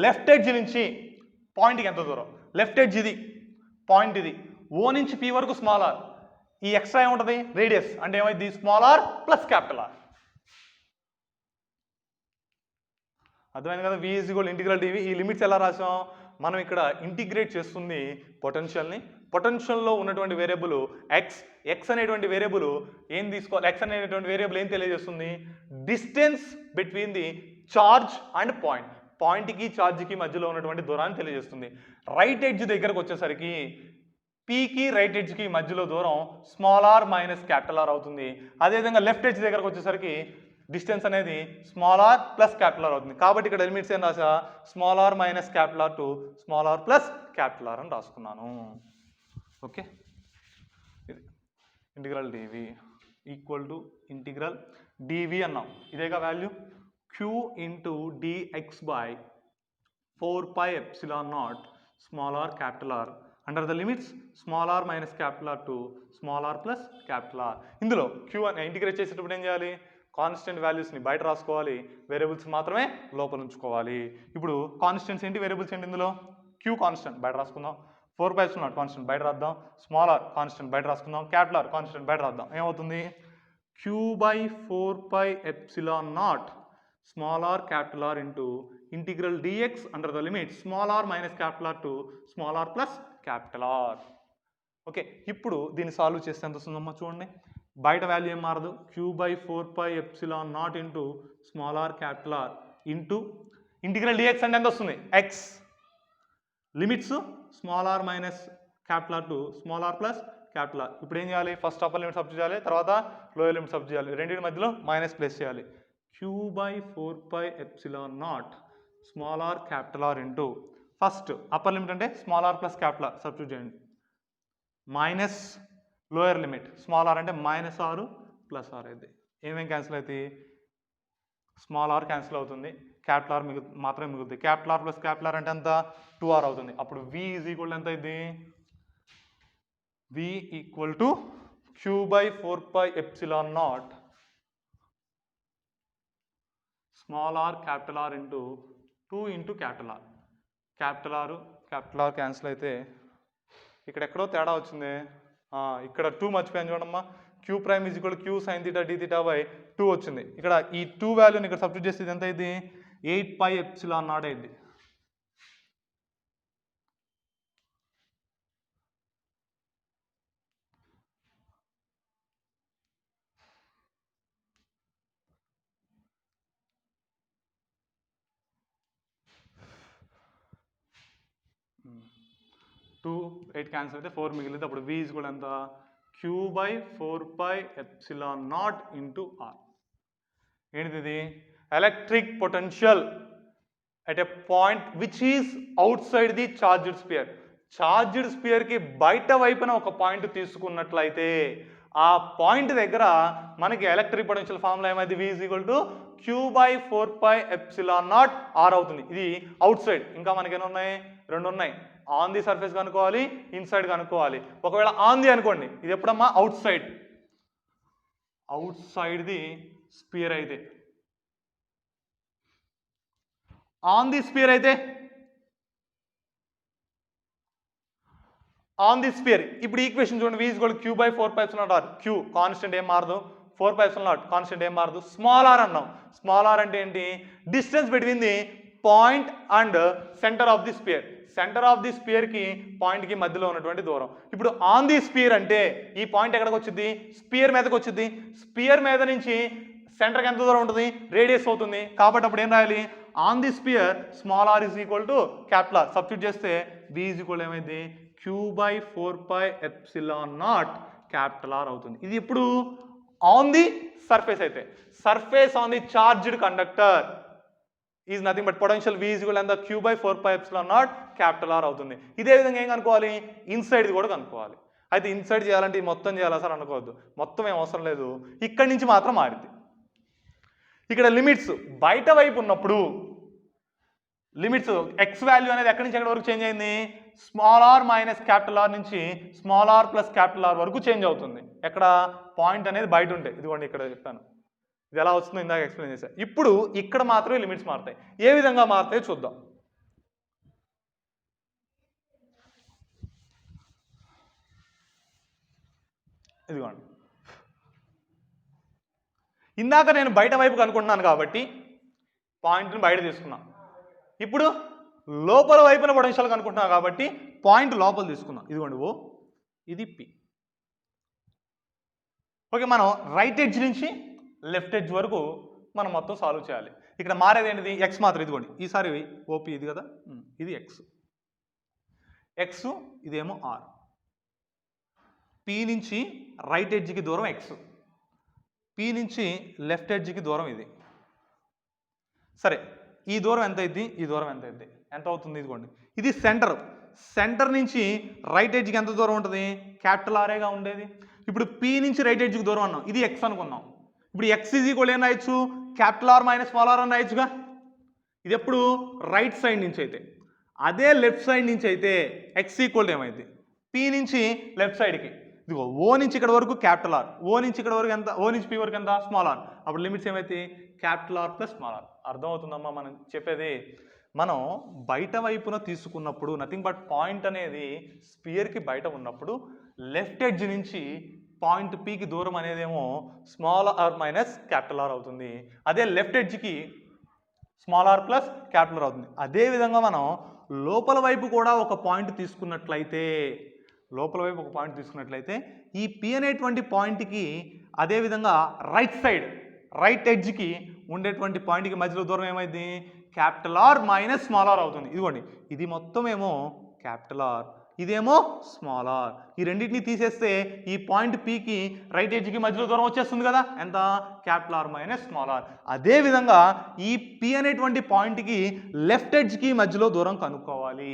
లెఫ్ట్ ఎడ్జ్ నుంచి పాయింట్కి ఎంత దూరం, లెఫ్ట్ ఎడ్జ్ ఇది, పాయింట్ ఇది, O నుంచి P వరకు స్మాల్ ఆర్. ఈ ఎక్స్ట్రా ఏముంటుంది, రేడియస్. అంటే ఏమైంది, small are plus capital R. అర్థమైంది కదా, V is equal integral dV. ఈ లిమిట్స్ ఎలా రాసాం, మనం ఇక్కడ ఇంటిగ్రేట్ చేస్తుంది పొటెన్షియల్ని. పొటెన్షియల్లో ఉన్నటువంటి వేరియబుల్ x అనేటువంటి వేరియబుల్ ఏం తీసుకోవాలి, x అనేటువంటి వేరియబుల్ ఏం తెలియజేస్తుంది, distance between the charge and point. పాయింట్కి ఛార్జ్కి మధ్యలో ఉన్నటువంటి దూరాన్ని తెలియజేస్తుంది. రైట్ ఎడ్జ్ దగ్గరకు వచ్చేసరికి Pకి రైట్ ఎడ్జ్కి మధ్యలో దూరం small are minus capital R అవుతుంది. అదేవిధంగా లెఫ్ట్ ఎడ్జ్ దగ్గరకు వచ్చేసరికి డిస్టెన్స్ అనేది small are plus capital R అవుతుంది. కాబట్టి ఇక్కడ లిమిట్స్ ఏం రాసా, small are minus capital R to small are plus capital R అని రాసుకున్నాను. ఓకే, ఇది integral dV equal to integral dV అన్నాం. ఇదేగా value, Q into dx by 4πε0 small are capital R under the limits small are minus capital R to small are plus capital R. ఇందులో Q అని integrate చేసేటప్పుడు ఏం చేయాలి, constant వాల్యూస్ని బయట రాసుకోవాలి, వేరియబుల్స్ మాత్రమే లోపల ఉంచుకోవాలి. ఇప్పుడు కాన్స్టెంట్స్ ఏంటి, వేరియబుల్స్ ఏంటి, ఇందులో Q కాన్స్టెంట్ బయట రాసుకుందాం, 4πε0 కాన్స్టెంట్ బయట రాద్దాం, స్మాల్ ఆర్ కాన్స్టెంట్ బయట రాసుకుందాం, క్యాపిటల్ ఆర్ కాన్స్టెంట్ బయట రాద్దాం. ఏమవుతుంది, Q by 4πε0 small are capital R into integral dx under the limit small are minus capital R to small are plus capital R. Okay, ఇప్పుడు దీన్ని solve చేస్తే ఎంత వస్తుందమ్మా చూడండి. బయట వాల్యూ ఏం మారదు, Q by 4πε0 into small are capital R into integral dx అంటే ఎంత వస్తుంది, x. Limits small are minus capital R to small are plus capital R. ఇప్పుడు ఏం చేయాలి, ఫస్ట్ అప్పర్ లిమిట్ సబ్స్టిట్యూట్ చేయాలి, తర్వాత లోయర్ లిమిట్ సబ్స్టిట్యూట్ చేయాలి, రెండింటి మధ్యలో మైనస్ ప్లేస్ చేయాలి. Q by 4πε0 small are capital R into first upper limit అంటే small are plus capital R substitute చేయండి, minus lower limit small r అంటే మైనస్ ఆర్ ప్లస్ ఆర్ అయితే ఏమేం క్యాన్సిల్ అవుతాయి, స్మాల్ ఆర్ క్యాన్సిల్ అవుతుంది, capital R మాత్రమే మిగులుతుంది. Capital R plus capital R అంటే ఎంత 2r అవుతుంది. అప్పుడు v ఈజ్ ఈక్వల్ ఎంత అయింది, v equal to q/4πε0 small are capital R into 2 into capital R. Capital R cancel అయితే ఇక్కడ ఎక్కడో తేడా వచ్చింది. ఇక్కడ 2 మర్చిపోయాను చూడమ్మా. q prime is equal q sin θ d θ by 2 వచ్చింది. ఇక్కడ ఈ 2 వాల్యూని ఇక్కడ సబ్స్టిట్యూట్ చేస్తే ఎంత అయింది, 8πε0 అయింది. టూ 8 క్యాన్సిల్ అయితే 4 మిగిలింది. అప్పుడు v ఈజ్ కూడా ఎంత, q/4πε0 ఇంటూ r. ఏంటిది ఇది, electric potential at a point which is outside the charged sphere. Charged స్పియర్కి బయట వైపున ఒక పాయింట్ తీసుకున్నట్లయితే ఆ పాయింట్ దగ్గర మనకి ఎలక్ట్రిక్ పొటెన్షియల్ ఫార్ములా ఏమైంది, v is equal to q/4πε0 r అవుతుంది. ఇది అవుట్ సైడ్. ఇంకా మనకి ఎన్ని ఉన్నాయి, 2 ఉన్నాయి. ఆన్ ది సర్ఫేస్ కనుక్కోవాలి, ఇన్సైడ్ కనుక్కోవాలి. ఒకవేళ ఆన్ ది అనుకోండి, ఇది ఎప్పుడమ్మా అవుట్ సైడ్ ది స్పియర్ అయితే. ఆన్ ది స్పియర్ అయితే, ఆన్ ది స్పియర్. ఇప్పుడు ఈక్వేషన్ చూడండి, v is equal to q/4πε0 r. q constant ఏం మారదు, 4πε0 కాన్స్టెంట్ ఏం మారదు. స్మాల్ ఆర్ అన్నాం. స్మాల్ ఆర్ అంటే ఏంటి, distance between the point and centre of the sphere. Centre of the స్పియర్కి పాయింట్కి మధ్యలో ఉన్నటువంటి దూరం. ఇప్పుడు ఆన్ ది స్పియర్ అంటే ఈ పాయింట్ ఎక్కడికి వచ్చింది, స్పియర్ మీదకి వచ్చింది. స్పియర్ మీద నుంచి సెంటర్కి ఎంత దూరం ఉంటుంది, రేడియస్ అవుతుంది. కాబట్టి అప్పుడు ఏం రాయాలి, on the sphere small R is equal to capital R. Substitute చేస్తే v ఈజ్ ఈక్వల్ ఏమైంది, q/4πε0 క్యాపిటల్ ఆర్ అవుతుంది. ఇది ఇప్పుడు ఆన్ ది సర్ఫేస్ అయితే. Surface on the charged conductor is nothing but potential v is equal ఎంత, q/4πε0 capital R అవుతుంది. ఇదే విధంగా ఏం కనుక్కోవాలి, ఇన్సైడ్ది కూడా కనుక్కోవాలి. అయితే ఇన్సైడ్ చేయాలంటే మొత్తం చేయాలా సార్ అనుకోవద్దు, మొత్తం ఏం అవసరం లేదు, ఇక్కడి నుంచి మాత్రం మారింది. ఇక్కడ లిమిట్స్ బయట వైపు ఉన్నప్పుడు లిమిట్స్ x వాల్యూ అనేది ఎక్కడి నుంచి ఎక్కడి వరకు చేంజ్ అయింది, small are minus capital R నుంచి small are plus capital R వరకు చేంజ్ అవుతుంది. ఎక్కడ పాయింట్ అనేది బయట ఉంటే, ఇదిగోండి ఇక్కడ చెప్పాను, ఇది ఎలా వస్తుందో ఇందాక ఎక్స్ప్లెయిన్ చేశాను. ఇప్పుడు ఇక్కడ మాత్రమే లిమిట్స్ మారుతాయి. ఏ విధంగా మారుతాయో చూద్దాం. ఇదిగోండి, ఇందాక నేను బయట వైపు కనుక్కుంటున్నాను కాబట్టి పాయింట్ని బయట తీసుకున్నాను. ఇప్పుడు లోపల వైపున పొటెన్షియల్ కనుక్కుంటున్నాను కాబట్టి పాయింట్ లోపల తీసుకున్నాం. ఇదిగోండి ఓ, ఇది పి. ఓకే, మనం రైట్ ఎడ్జ్ నుంచి లెఫ్ట్ ఎడ్జ్ వరకు మనం మొత్తం సాల్వ్ చేయాలి. ఇక్కడ మారేది ఏంటిది, ఎక్స్ మాత్రం. ఇదిగోండి ఈసారి ఓపి ఇది కదా, ఇది ఎక్స్, ఇదేమో ఆర్. పి నుంచి రైట్ ఎడ్జ్కి దూరం ఎక్స్, పి నుంచి లెఫ్ట్ ఎడ్జ్కి దూరం ఇది. సరే, ఈ దూరం ఎంత అయింది, ఈ దూరం ఎంత అయింది, ఎంత అవుతుంది, ఇదిగోండి ఇది సెంటర్. సెంటర్ నుంచి రైట్ ఎడ్జ్కి ఎంత దూరం ఉంటుంది, క్యాపిటల్ ఆరేగా ఉండేది. ఇప్పుడు పి నుంచి రైట్ ఎడ్జ్కి దూరం అన్నాం, ఇది ఎక్స్ అనుకున్నాం. ఇప్పుడు ఎక్స్ ఈజ్ ఈక్వల్ ఏం రాయొచ్చు, capital R minus small R అని రాయొచ్చుగా. ఇది ఎప్పుడు రైట్ సైడ్ నుంచి అయితే. అదే లెఫ్ట్ సైడ్ నుంచి అయితే ఎక్స్ ఈక్వల్ ఏమైంది, పి నుంచి లెఫ్ట్ సైడ్కి, ఇదిగో ఓ నుంచి ఇక్కడ వరకు క్యాపిటల్ ఆర్, ఓ నుంచి ఇక్కడ వరకు ఎంత, ఓ నుంచి పి వరకు ఎంత, స్మాల్ ఆర్. అప్పుడు లిమిట్స్ ఏమైతే, capital R plus small r. అర్థమవుతుందమ్మా మనం చెప్పేది. మనం బయట వైపున తీసుకున్నప్పుడు నథింగ్ బట్ పాయింట్ అనేది స్పియర్కి బయట ఉన్నప్పుడు లెఫ్ట్ ఎడ్జ్ నుంచి పాయింట్ పికి దూరం అనేదేమో small are minus capital R అవుతుంది. అదే లెఫ్ట్ ఎడ్జ్కి small are plus capital R అవుతుంది. అదేవిధంగా మనం లోపల వైపు కూడా ఒక పాయింట్ తీసుకున్నట్లయితే, లోపల వైపు ఒక పాయింట్ తీసుకున్నట్లయితే ఈ పి అనేటువంటి పాయింట్కి అదేవిధంగా రైట్ సైడ్ రైట్ ఎడ్జ్కి ఉండేటువంటి పాయింట్కి మధ్యలో దూరం ఏమైంది, capital R minus small R అవుతుంది. ఇదిగోండి ఇది మొత్తం ఏమో క్యాపిటల్ ఆర్, ఇదేమో స్మాల్ ఆర్. ఈ రెండింటిని తీసేస్తే ఈ పాయింట్ పికి రైట్ ఎడ్జ్కి మధ్యలో దూరం వచ్చేస్తుంది కదా, ఎంత, capital R minus small R. అదేవిధంగా ఈ పి అనేటువంటి పాయింట్కి లెఫ్ట్ ఎడ్జ్కి మధ్యలో దూరం కనుక్కోవాలి.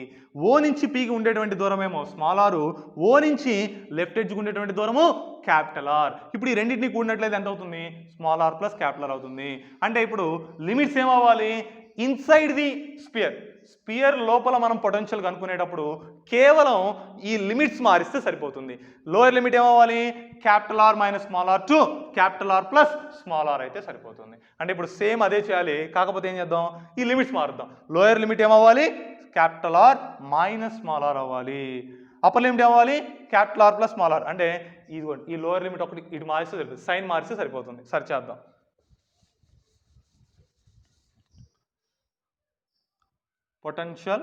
ఓ నుంచి పికి ఉండేటువంటి దూరం ఏమో స్మాల్ ఆరు, ఓ నుంచి లెఫ్ట్ ఎడ్జ్కి ఉండేటువంటి దూరము క్యాపిటల్ ఆర్. ఇప్పుడు ఈ రెండింటిని కూడినట్లయితే ఎంత అవుతుంది, small are plus capital R అవుతుంది. అంటే ఇప్పుడు లిమిట్స్ ఏమవ్వాలి, ఇన్సైడ్ ది స్పియర్ లోపల మనం పొటెన్షియల్ కనుక్కునేటప్పుడు కేవలం ఈ లిమిట్స్ మారిస్తే సరిపోతుంది. లోయర్ లిమిట్ ఏమవ్వాలి, capital R minus small are to capital R plus small r అయితే సరిపోతుంది. అంటే ఇప్పుడు సేమ్ అదే చేయాలి, కాకపోతే ఏం చేద్దాం, ఈ లిమిట్స్ మారుద్దాం. లోయర్ లిమిట్ ఏమవ్వాలి, capital R minus small r అవ్వాలి. అప్పర్ లిమిట్ ఏమవ్వాలి, capital R plus small r. అంటే ఇదిగోండి ఈ లోయర్ లిమిట్ ఒకటి ఇటు మారిస్తే సరిపోతుంది, సైన్ మారిస్తే సరిపోతుంది. సరి చేద్దాం. పొటెన్షియల్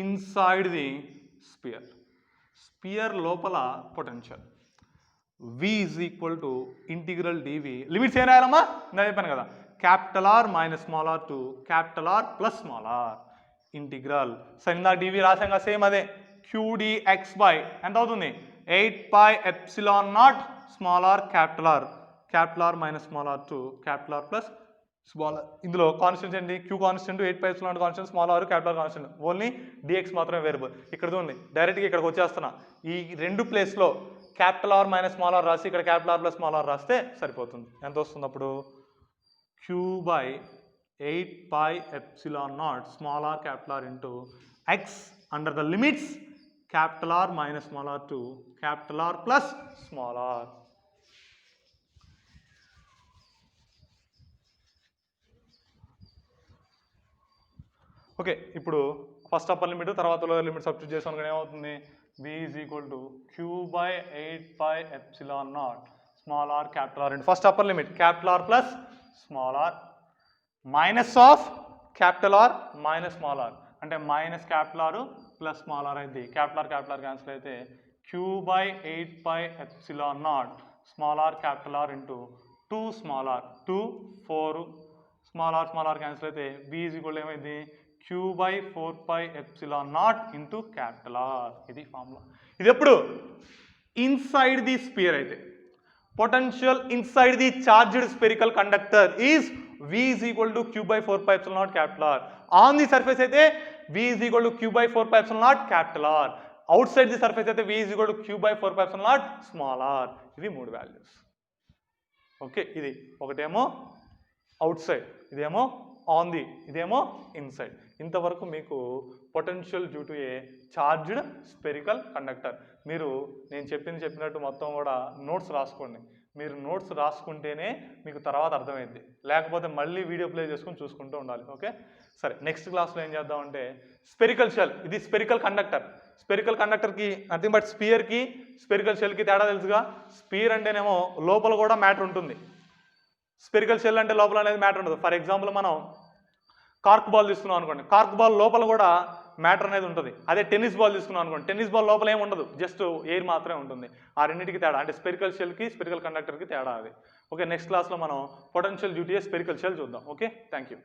ఇన్సైడ్ ది స్పియర్ లోపల potential v is equal to integral DV. Limits ఏం రాయాలమ్మా, నేను చెప్పాను కదా, capital R minus small are to capital R plus small R integral. సరే ఇందాక డివి రాసాం కదా, సేమ్ అదే qdx బై ఎంత అవుతుంది, 8πε0 small are capital R minus small are to capital R plus small r. ఇందులో కాన్స్టెంట్స్ ఏంటి, Q constant, 8πε0 constant, small are capital constant, only d x మాత్రమే వేరియబుల్. ఇక్కడ ఉంది డైరెక్ట్గా ఇక్కడికి వచ్చేస్తున్నా. ఈ రెండు ప్లేస్లో capital R minus small r రాసి ఇక్కడ capital R plus small r రాస్తే సరిపోతుంది. ఎంత వస్తుంది అప్పుడు, Q by 8πε0 small are capital R into x under the limits capital R minus small are to capital R plus small r. Okay, ఇప్పుడు first upper limit తర్వాత lower limit substitute చేసాను కానీ ఏమవుతుంది, v is equal to Q by 8πε0 small are capital R into first upper limit capital R plus small are minus of capital R minus small r. అంటే minus capital R plus small r అయింది. Capital R cancel అయితే Q by 8πε0 small are capital R into 2 small r 2 4 small r cancel అయితే v is equal ఏమైంది, Q by 4πε0 into capital R. ఇది formula. ఇది ఎప్పుడు inside the sphere అయితే, potential inside the charged spherical conductor is v is equal to Q by 4πε0 capital R. On the surface అయితే v is equal to Q by 4πε0 capital R. Outside the surface అయితే v is equal to Q by 4πε0 small r. ఇవి మూడు values. Okay, ఇది ఒకటేమో out side, ఇదేమో on the, ఇదేమో inside. ఇంతవరకు మీకు potential due to A charged spherical conductor. మీరు నేను చెప్పినట్టు మొత్తం కూడా నోట్స్ రాసుకోండి. మీరు నోట్స్ రాసుకుంటేనే మీకు తర్వాత అర్థమైంది, లేకపోతే మళ్ళీ వీడియో ప్లే చేసుకొని చూసుకుంటూ ఉండాలి. ఓకే, సరే నెక్స్ట్ క్లాస్లో ఏం చేద్దామంటే స్పెరికల్ షెల్. ఇది స్పెరికల్ కండక్టర్. స్పెరికల్ కండక్టర్కి నథింగ్ బట్ స్పియర్కి స్పెరికల్ షెల్కి తేడా తెలుసుగా. స్పియర్ అంటేనేమో లోపల కూడా మ్యాటర్ ఉంటుంది, స్పెరికల్ షెల్ అంటే లోపల అనేది మ్యాటర్ ఉండదు. ఫర్ ఎగ్జాంపుల్ మనం కార్క్ బాల్ తీసుకున్నాం అనుకోండి, కార్క్ బాల్ లోపల కూడా మ్యాటర్ అనేది ఉంటుంది. అదే టెన్నిస్ బాల్ తీసుకున్నాం అనుకోండి, టెన్నిస్ బాల్ లోపల ఏమి ఉండదు, జస్ట్ ఎయిర్ మాత్రమే ఉంటుంది. ఆ రెండింటికి తేడా అంటే స్పెరికల్ షెల్కి స్పెరికల్ కండక్టర్కి తేడా అది. ఓకే, నెక్స్ట్ క్లాస్లో మనం potential due to a spherical shell చూద్దాం. Okay, thank you.